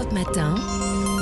Europe Matin,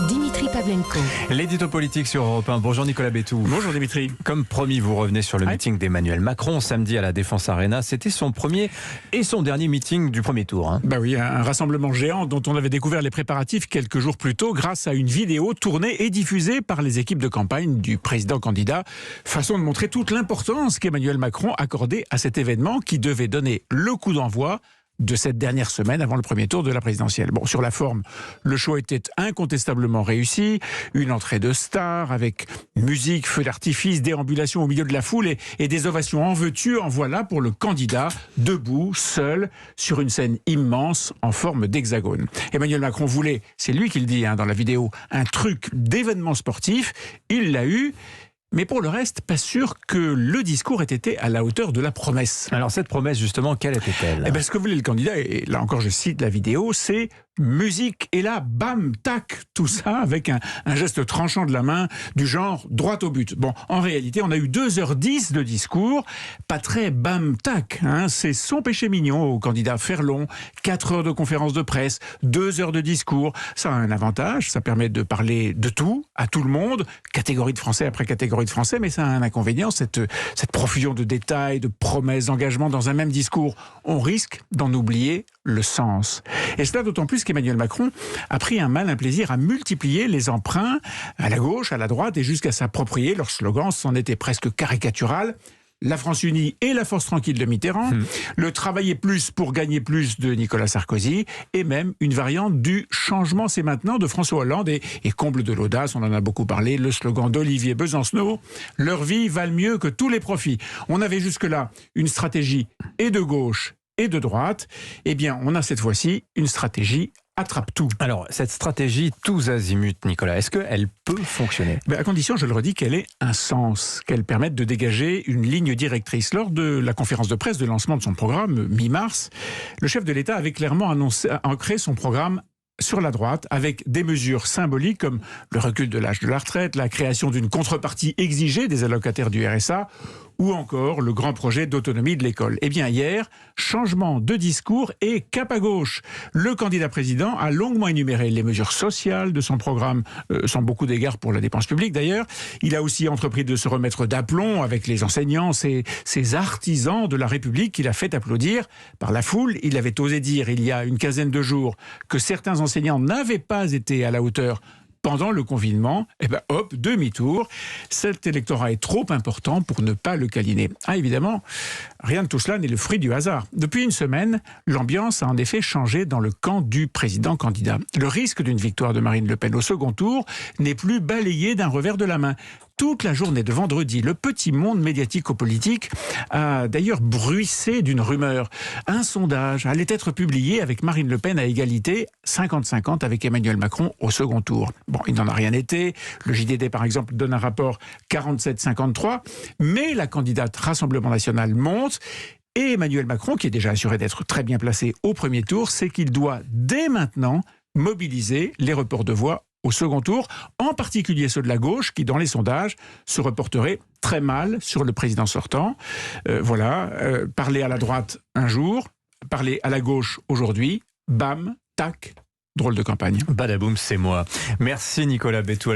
Dimitri Pavlenko. L'édito politique sur Europe 1. Bonjour Nicolas Bétou. Bonjour Dimitri. Comme promis, vous revenez sur le meeting d'Emmanuel Macron samedi à la Défense Arena. C'était son premier et son dernier meeting du premier tour. Bah oui, un rassemblement géant dont on avait découvert les préparatifs quelques jours plus tôt grâce à une vidéo tournée et diffusée par les équipes de campagne du président candidat. Façon de montrer toute l'importance qu'Emmanuel Macron accordait à cet événement qui devait donner le coup d'envoi de cette dernière semaine avant le premier tour de la présidentielle. Bon, sur la forme, le show était incontestablement réussi. Une entrée de stars avec musique, feux d'artifice, déambulation au milieu de la foule et des ovations en veux-tu, en voilà pour le candidat, debout, seul, sur une scène immense en forme d'hexagone. Emmanuel Macron voulait, c'est lui qui le dit dans la vidéo, un truc d'événement sportif. Il l'a eu. Mais pour le reste, pas sûr que le discours ait été à la hauteur de la promesse. Alors cette promesse, justement, quelle était-elle ? Eh bien, ce que voulait le candidat, et là encore je cite la vidéo, c'est musique. Et là, bam, tac, tout ça avec un geste tranchant de la main, du genre droit au but. Bon, en réalité, on a eu 2h10 de discours, pas très bam, tac. C'est son péché mignon au candidat Ferlon, 4 heures de conférence de presse, 2 heures de discours. Ça a un avantage, ça permet de parler de tout, à tout le monde, catégorie de Français après catégorie de Français, mais ça a un inconvénient, cette profusion de détails, de promesses, d'engagements dans un même discours. On risque d'en oublier le sens. Et cela d'autant plus qu'Emmanuel Macron a pris un malin plaisir à multiplier les emprunts à la gauche, à la droite et jusqu'à s'approprier leur slogan, c'en était presque caricatural. La France unie et la force tranquille de Mitterrand, le travailler plus pour gagner plus de Nicolas Sarkozy, et même une variante du changement c'est maintenant de François Hollande, et comble de l'audace, on en a beaucoup parlé, le slogan d'Olivier Besancenot, leur vie valent mieux que tous les profits. On avait jusque-là une stratégie et de gauche et de droite, eh bien on a cette fois-ci une stratégie attrape-tout. Alors, cette stratégie tous azimuts, Nicolas, est-ce qu'elle peut fonctionner ? À condition, je le redis, qu'elle ait un sens, qu'elle permette de dégager une ligne directrice. Lors de la conférence de presse de lancement de son programme, mi-mars, le chef de l'État avait clairement ancré son programme sur la droite, avec des mesures symboliques comme le recul de l'âge de la retraite, la création d'une contrepartie exigée des allocataires du RSA, ou encore le grand projet d'autonomie de l'école. Eh bien hier, changement de discours et cap à gauche. Le candidat président a longuement énuméré les mesures sociales de son programme, sans beaucoup d'égard pour la dépense publique d'ailleurs. Il a aussi entrepris de se remettre d'aplomb avec les enseignants, ces artisans de la République qu'il a fait applaudir par la foule. Il avait osé dire il y a une quinzaine de jours que certains enseignants n'avaient pas été à la hauteur pendant le confinement. Eh bien hop, demi-tour. Cet électorat est trop important pour ne pas le câliner. Évidemment, rien de tout cela n'est le fruit du hasard. Depuis une semaine, l'ambiance a en effet changé dans le camp du président candidat. Le risque d'une victoire de Marine Le Pen au second tour n'est plus balayé d'un revers de la main. Toute la journée de vendredi, le petit monde médiatico-politique a d'ailleurs bruissé d'une rumeur. Un sondage allait être publié avec Marine Le Pen à égalité, 50-50 avec Emmanuel Macron au second tour. Bon, il n'en a rien été. Le JDD, par exemple, donne un rapport 47-53. Mais la candidate Rassemblement National monte. Et Emmanuel Macron, qui est déjà assuré d'être très bien placé au premier tour, sait qu'il doit dès maintenant mobiliser les reports de voix au second tour, en particulier ceux de la gauche, qui, dans les sondages, se reporteraient très mal sur le président sortant. Parler à la droite un jour, parler à la gauche aujourd'hui, bam, tac, drôle de campagne. Badaboum, c'est moi. Merci Nicolas Bétou.